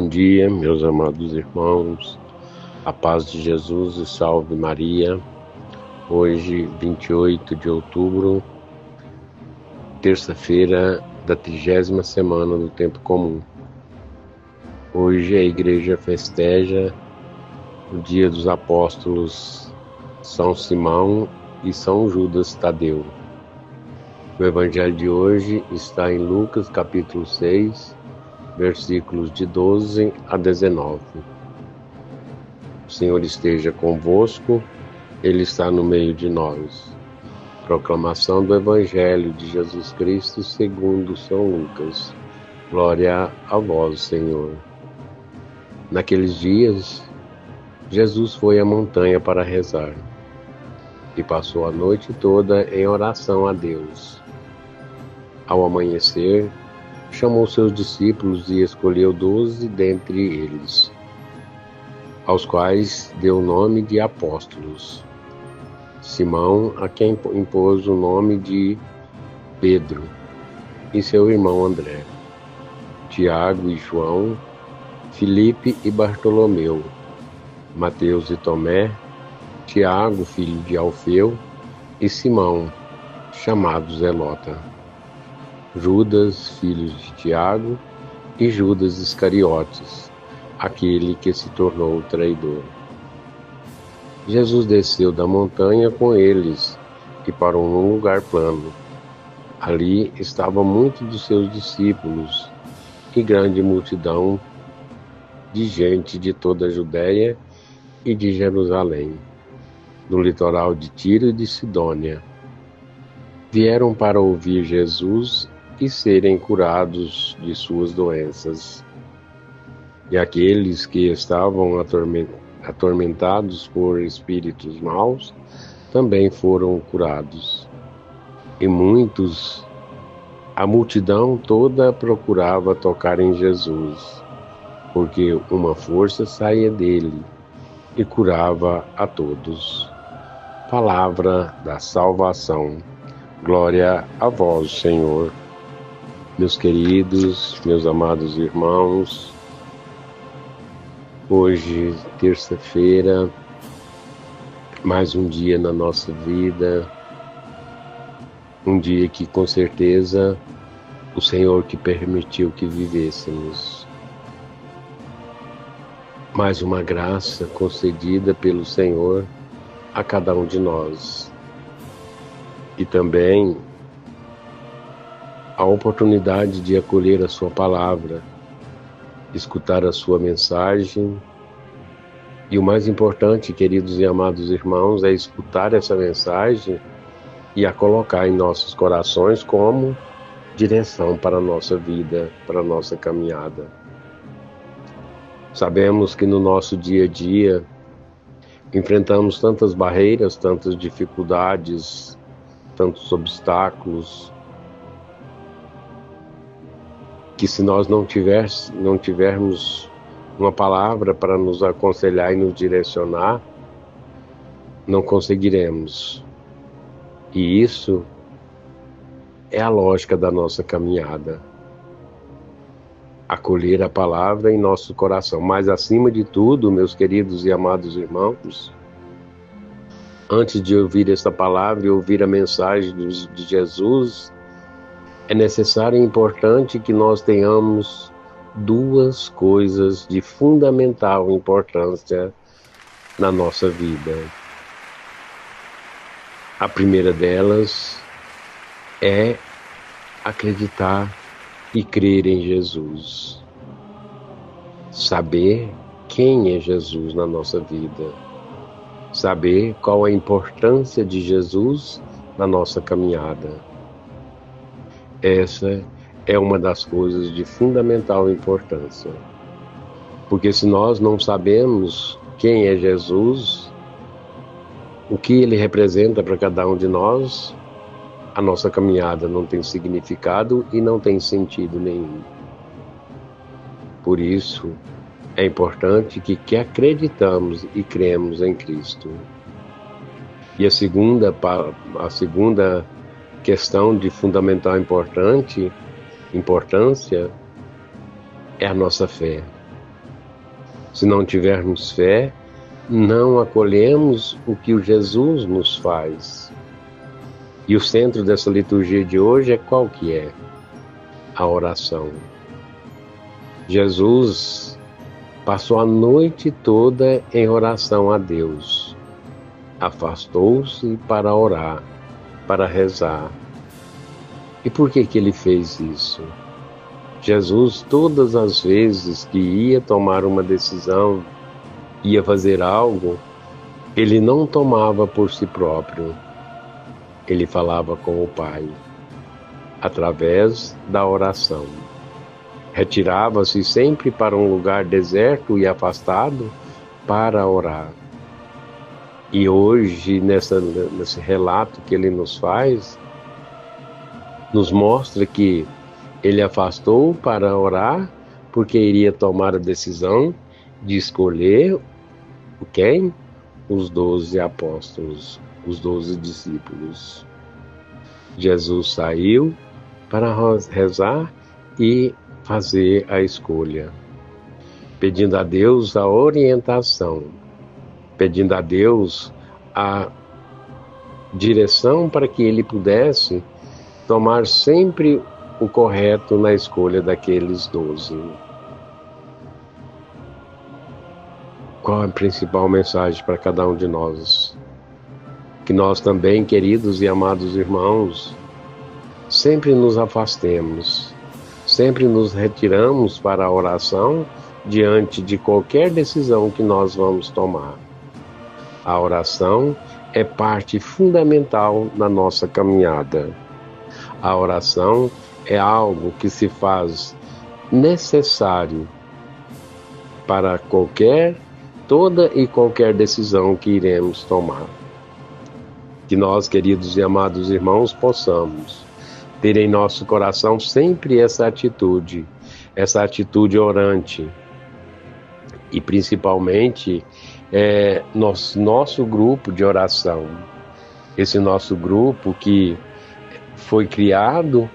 Bom dia, meus amados irmãos, a paz de Jesus e salve Maria. Hoje, 28 de outubro, terça-feira da 30ª semana do Tempo Comum. Hoje a igreja festeja o dia dos apóstolos São Simão e São Judas Tadeu. O evangelho de hoje está em Lucas capítulo 6, versículos de 12 a 19. O Senhor esteja convosco, Ele está no meio de nós. Proclamação do Evangelho de Jesus Cristo segundo São Lucas. Glória a vós, Senhor. Naqueles dias, Jesus foi à montanha para rezar e passou a noite toda em oração a Deus. Ao amanhecer, chamou seus discípulos e escolheu 12 dentre eles, aos quais deu o nome de apóstolos. Simão, a quem impôs o nome de Pedro, e seu irmão André, Tiago e João, Filipe e Bartolomeu, Mateus e Tomé, Tiago, filho de Alfeu, e Simão, chamado Zelota, Judas, filho de Tiago, e Judas Iscariotes, aquele que se tornou o traidor. Jesus desceu da montanha com eles e parou num lugar plano. Ali estavam muitos dos seus discípulos e grande multidão de gente de toda a Judéia e de Jerusalém, do litoral de Tiro e de Sidônia. Vieram para ouvir Jesus e serem curados de suas doenças. E aqueles que estavam atormentados por espíritos maus também foram curados. E a multidão toda procurava tocar em Jesus, porque uma força saía dele e curava a todos. Palavra da salvação. Glória a vós, Senhor. Meus queridos, meus amados irmãos, hoje, terça-feira, mais um dia na nossa vida, um dia que com certeza o Senhor que permitiu que vivêssemos. Mais uma graça concedida pelo Senhor a cada um de nós. E também a oportunidade de acolher a sua palavra, escutar a sua mensagem. E o mais importante, queridos e amados irmãos, é escutar essa mensagem e a colocar em nossos corações como direção para a nossa vida, para a nossa caminhada. Sabemos que no nosso dia a dia enfrentamos tantas barreiras, tantas dificuldades, tantos obstáculos, que se nós não tivermos uma palavra para nos aconselhar e nos direcionar, não conseguiremos. E isso é a lógica da nossa caminhada. Acolher a palavra em nosso coração. Mas acima de tudo, meus queridos e amados irmãos, antes de ouvir essa palavra e ouvir a mensagem de Jesus, é necessário e importante que nós tenhamos duas coisas de fundamental importância na nossa vida. A primeira delas é acreditar e crer em Jesus. Saber quem é Jesus na nossa vida. Saber qual a importância de Jesus na nossa caminhada. Essa é uma das coisas de fundamental importância. Porque se nós não sabemos quem é Jesus, o que ele representa para cada um de nós, a nossa caminhada não tem significado e não tem sentido nenhum. Por isso, é importante que acreditamos e cremos em Cristo. E a segunda questão de fundamental importância é a nossa fé. Se não tivermos fé, não acolhemos o que o Jesus nos faz. E o centro dessa liturgia de hoje é qual que é? A oração. Jesus passou a noite toda em oração a Deus. Afastou-se para orar, para rezar. E por que ele fez isso? Jesus, todas as vezes que ia tomar uma decisão, ia fazer algo, ele não tomava por si próprio. Ele falava com o Pai, através da oração. Retirava-se sempre para um lugar deserto e afastado para orar. E hoje, nesse relato que ele nos faz, nos mostra que ele afastou para orar porque iria tomar a decisão de escolher quem? Os 12 apóstolos, os 12 discípulos. Jesus saiu para rezar e fazer a escolha, pedindo a Deus a orientação, pedindo a Deus a direção para que ele pudesse tomar sempre o correto na escolha daqueles 12. Qual é a principal mensagem para cada um de nós? Que nós também, queridos e amados irmãos, sempre nos afastemos, sempre nos retiramos para a oração diante de qualquer decisão que nós vamos tomar. A oração é parte fundamental na nossa caminhada. A oração é algo que se faz necessário para toda e qualquer decisão que iremos tomar. Que nós, queridos e amados irmãos, possamos ter em nosso coração sempre essa atitude orante. E principalmente nosso grupo de oração. Esse nosso grupo que foi criado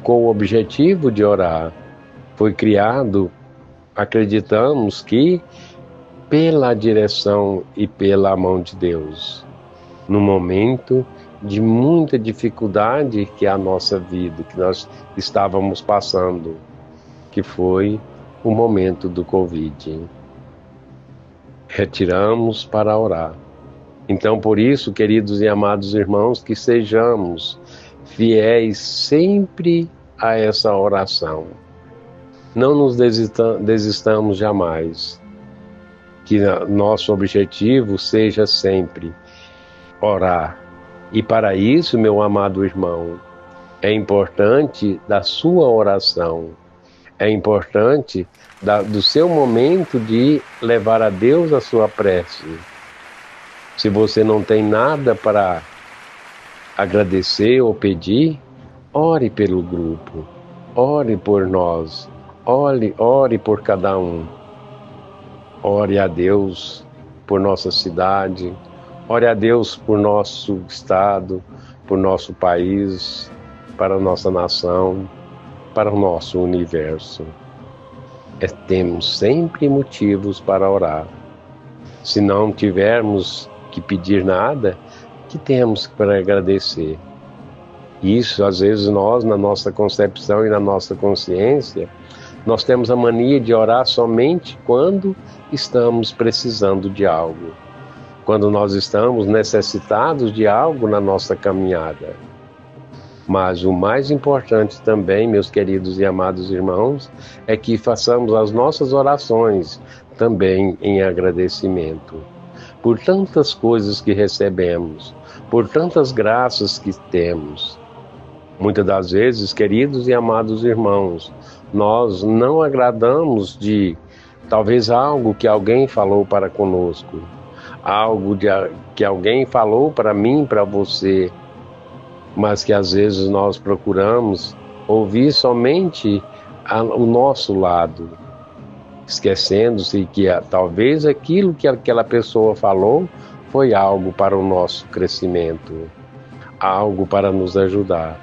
com o objetivo de orar. Foi criado, acreditamos que, pela direção e pela mão de Deus. No momento de muita dificuldade que é a nossa vida, que nós estávamos passando, que foi o momento do Covid. Retiramos para orar. Então, por isso, queridos e amados irmãos, que sejamos fiéis sempre a essa oração. Não nos desistamos jamais. Que nosso objetivo seja sempre orar. E para isso, meu amado irmão, é importante da sua oração. É importante do seu momento de levar a Deus a sua prece. Se você não tem nada para agradecer ou pedir, ore pelo grupo, ore por nós, ore por cada um. Ore a Deus por nossa cidade, ore a Deus por nosso estado, por nosso país, para a nossa nação, para o nosso universo. Temos sempre motivos para orar. Se não tivermos que pedir nada, que temos para agradecer. Isso, às vezes, nós, na nossa concepção e na nossa consciência, nós temos a mania de orar somente quando estamos precisando de algo, quando nós estamos necessitados de algo na nossa caminhada. Mas o mais importante também, meus queridos e amados irmãos, é que façamos as nossas orações também em agradecimento por tantas coisas que recebemos, por tantas graças que temos. Muitas das vezes, queridos e amados irmãos, nós não agradamos de talvez algo que alguém falou para conosco, algo que alguém falou para mim, para você, mas que às vezes nós procuramos ouvir somente o nosso lado, esquecendo-se que talvez aquilo que aquela pessoa falou foi algo para o nosso crescimento, algo para nos ajudar.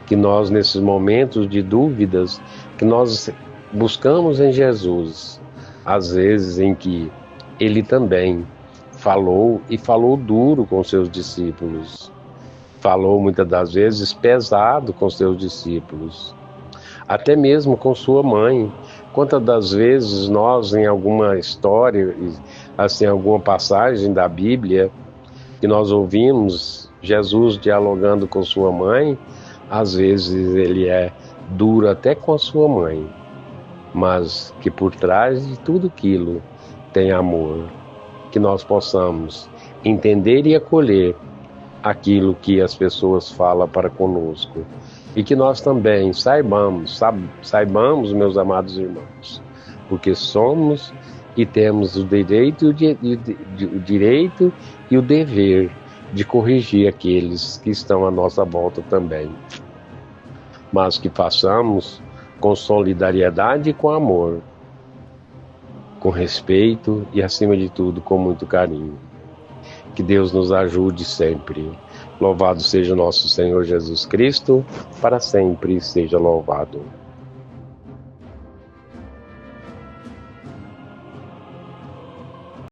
Que nós, nesses momentos de dúvidas, que nós buscamos em Jesus, às vezes em que ele também falou e falou duro com seus discípulos, falou muitas das vezes pesado com seus discípulos, até mesmo com sua mãe. Quantas das vezes nós, em alguma história, assim, alguma passagem da Bíblia, que nós ouvimos Jesus dialogando com sua mãe, às vezes ele é duro até com a sua mãe, mas que por trás de tudo aquilo tem amor, que nós possamos entender e acolher aquilo que as pessoas falam para conosco, e que nós também saibamos, meus amados irmãos, porque somos e temos o direito e o dever de corrigir aqueles que estão à nossa volta também, mas que façamos com solidariedade e com amor, com respeito e, acima de tudo, com muito carinho. Que Deus nos ajude sempre. Louvado seja o nosso Senhor Jesus Cristo, para sempre seja louvado.